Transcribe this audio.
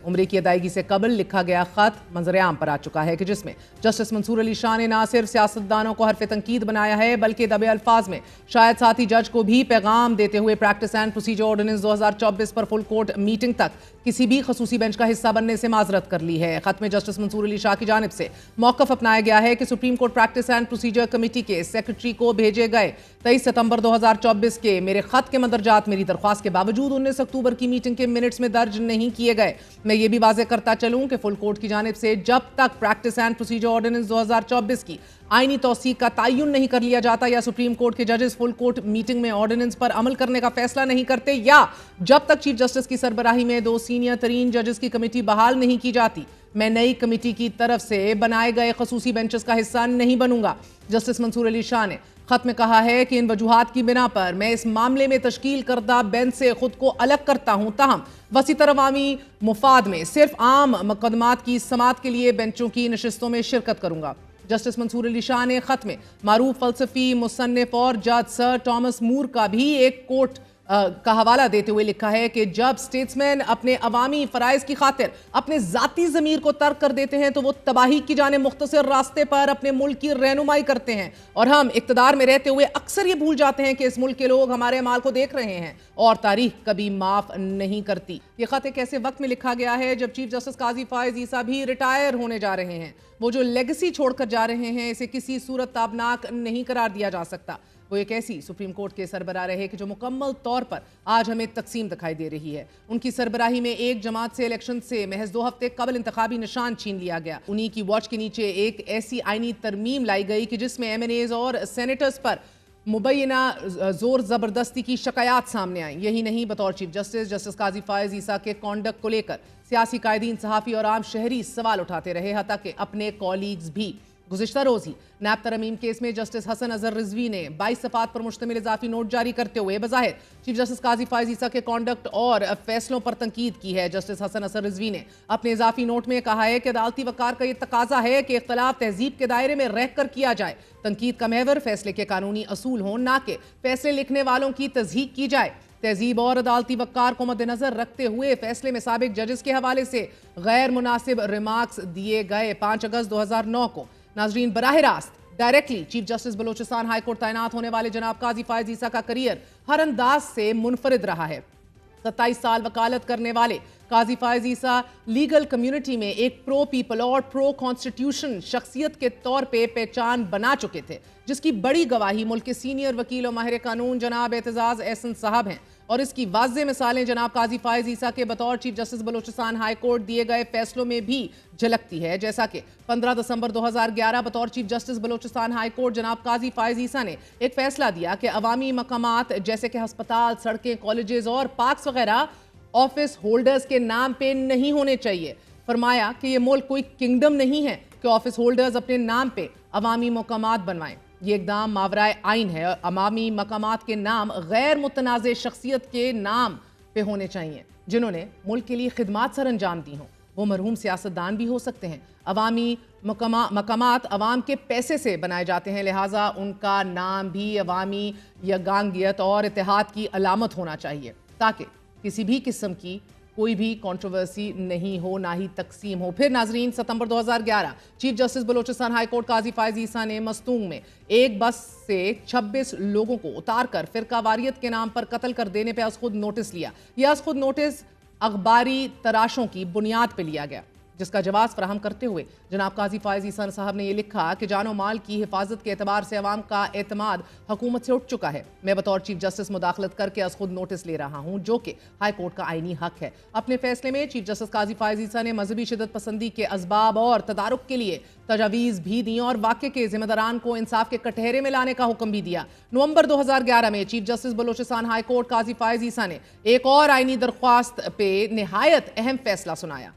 उम्रे की अदायगी से कबल लिखा गया खत मंजर-ए-आम पर आ चुका है कि जिसमें जस्टिस मंसूर अली शाह ने ना सिर्फ सियासतदानों को हरफ तनकीद बनाया है बल्कि दबे अल्फाज में शायद साथी जज को भी पैगाम देते हुए प्रैक्टिस एंड प्रोसीजर ऑर्डिनेंस 2024 पर फुल कोर्ट मीटिंग तक किसी भी खसूसी बेंच का हिस्सा बनने से माजरत कर ली है। खत में जस्टिस मंसूर अली शाह की जानिब से मौकफ अपनाया गया है कि supreme court practice and procedure committee के सेक्रेटरी को भेजे गए 23 सितंबर 2024 के मेरे खत के मंदरजात मेरी दरख्वास्त के बावजूद 19 अक्टूबर की मीटिंग के मिनट्स में दर्ज नहीं किए गए। मैं ये भी वाज़ेह करता चलूं कि फुल कोर्ट की जानिब से जब तक प्रैक्टिस एंड प्रोसीजर ऑर्डिनेंस 2024 की आईनी तौसीक का तयन नहीं कर लिया जाता या सुप्रीम कोर्ट के जजेस फुल कोर्ट मीटिंग में ऑर्डिनेंस पर अमल करने का फैसला नहीं करते या जब तक चीफ जस्टिस की सरबराही में 2 सीनियर तरीन जजेस की कमेटी बहाल नहीं की जाती, मैं नई कमेटी की तरफ से बनाए गए खसूसी बेंचेस का हिस्सा नहीं बनूंगा। जस्टिस मंसूर अली शाह ने खत में कहा है कि इन वजूहात की बिना पर मैं इस मामले में तश्कील करदा बेंच से खुद को अलग करता हूं, ताहम वसीतर अवामी मुफाद में सिर्फ आम मुकदमात की समात के लिए बेंचों की नशिस्तों में शिरकत करूंगा। जस्टिस मंसूर अली शाह ने खत में मारूफ फलसफी मुसन्निफ और जज सर टॉमस मूर का भी एक कोट का हवाला देते हुए लिखा है कि जब स्टेट्समैन अपने अवामी फराइज की खातिर अपने जाती ज़मीर को तर्क कर देते हैं तो वो तबाही की जाने मुख्तसर रास्ते पर अपने मुल्क की रहनुमाई करते हैं और हम इक़्तिदार में रहते हुए अक्सर ये भूल जाते हैं कि इस मुल्क के लोग हमारे अमाल को देख रहे हैं और तारीख कभी माफ नहीं करती। ये खत एक ऐसे वक्त में लिखा गया है जब चीफ जस्टिस काजी फायज ईसा भी रिटायर होने जा रहे हैं। वो जो लेगेसी छोड़कर जा रहे हैं इसे किसी सूरत ताबनाक नहीं करार दिया जा सकता। वो एक ऐसी सुप्रीम कोर्ट के सरबराह रहे कि जो मुकम्मल तौर पर आज हमें तकसीम दिखाई दे रही है। उनकी सरबराही में एक जमात से इलेक्शन से महज 2 हफ्ते कबल इंतखाबी निशान छीन लिया गया। उन्हीं की वॉच के नीचे एक ऐसी आईनी तरमीम लाई गई कि जिसमें MNAs और सेनेटर्स पर मुबैना जोर ज़बरदस्ती की शिकायत सामने आई। यही नहीं, बतौर चीफ जस्टिस जस्टिस काजी फायज ईसा के कॉन्डक्ट को लेकर सियासी कायदीन, सहाफ़ी और आम शहरी सवाल उठाते रहे, हत्ता कि अपने कॉलीग्स भी। गुज़िश्ता रोज़ ही नैब तरमीम केस में जस्टिस हसन अजहर रिजवी ने 22 सफ़ात पर मुश्तमिल इजाफी नोट जारी करते हुए बज़ाहिर चीफ जस्टिस काजी फायज ईसा के कॉन्डक्ट और फैसलों पर तनकीद की है। जस्टिस हसन अजहर रिजवी ने अपने इजाफी नोट में कहा है कि अदालती वक़ार का यह तकाजा है कि इख्तलाफ तहजीब के दायरे में रह कर किया जाए। तनकीद का महवर फैसले के कानूनी असूल हों, ना कि फैसले लिखने वालों की तज़हीक की जाए। तहजीब और अदालती वक़ार को मद्देनजर रखते हुए फैसले में साबिक जजेस के हवाले से गैर मुनासिब रिमार्क्स दिए गए। 5 अगस्त 2009 को नाजरीन बराह रास्त directly chief justice Balochistan high court तैनात होने वाले जनाब काजी फायज ईसा का करियर हर अंदाज से मुनफरिद रहा है। 27 साल वकालत करने वाले काजी फायज ईसा लीगल कम्युनिटी में एक प्रो पीपल और प्रो कॉन्स्टिट्यूशन शख्सियत के तौर पे पहचान बना चुके थे, जिसकी बड़ी गवाही मुल्क के सीनियर वकील और माहिर कानून जनाब एतजाज एहसन साहब हैं। और इसकी वाज़ेह मिसालें जनाब काजी फायज ईसा के बतौर chief justice Balochistan high court दिए गए फैसलों में भी झलकती है। जैसा कि 15 दिसंबर 2011 बतौर chief justice Balochistan high court जनाब काजी फायज ईसा ने एक फैसला दिया कि अवामी मकामात जैसे कि हस्पताल, सड़कें, कॉलेजेस और पार्क्स वगैरह ऑफिस होल्डर्स के नाम पे नहीं होने चाहिए। फरमाया कि यह मुल्क कोई किंगडम नहीं है कि ऑफिस होल्डर्स अपने नाम पे अवामी मकामात बनवाएं। ये इकदाम मावराए आइन है और अवामी मकामात के नाम गैर मुतनाज़ शख्सियत के नाम पे होने चाहिए जिन्होंने मुल्क के लिए खिदमात सर अंजाम दी हों। वो मरहूम सियासतदान भी हो सकते हैं। अवामी मकामात अवाम के पैसे से बनाए जाते हैं, लिहाजा उनका नाम भी अवामी यगांगियत और इत्तेहाद की अलामत होना चाहिए ताकि किसी भी किस्म की कोई भी कंट्रोवर्सी नहीं हो, ना ही तकसीम हो। फिर नाजरीन, सितंबर 2011 chief justice Balochistan high court Qazi Faez Isa ने मस्तूंग में एक बस से 26 लोगों को उतार कर फिरका वारियत के नाम पर कत्ल कर देने पर आज खुद नोटिस लिया। यह आज खुद नोटिस अखबारी तराशों की बुनियाद पर लिया गया, जिसका जवाब फराहम करते हुए जनाब काजी फायज ईसा साहब ने यह लिखा कि जानो माल की हिफाजत के एतबार से अवाम का एतमाद हुकूमत से उठ चुका है। मैं बतौर चीफ जस्टिस मुदाखलत करके आज खुद नोटिस ले रहा हूँ, जो कि हाई कोर्ट का आईनी हक है। अपने फैसले में चीफ जस्टिस काजी फायज ईसा ने मजहबी शिदत पसंदी के असबाब और तदारुक के लिए तजावीज़ भी दी और वाक़े के जिम्मेदारान को इंसाफ के कटहरे में लाने का हुक्म भी दिया। नवंबर 2011 में chief justice Balochistan high court Qazi Faez Isa ने एक और आईनी दरख्वास्त पे निहायत अहम फैसला सुनाया।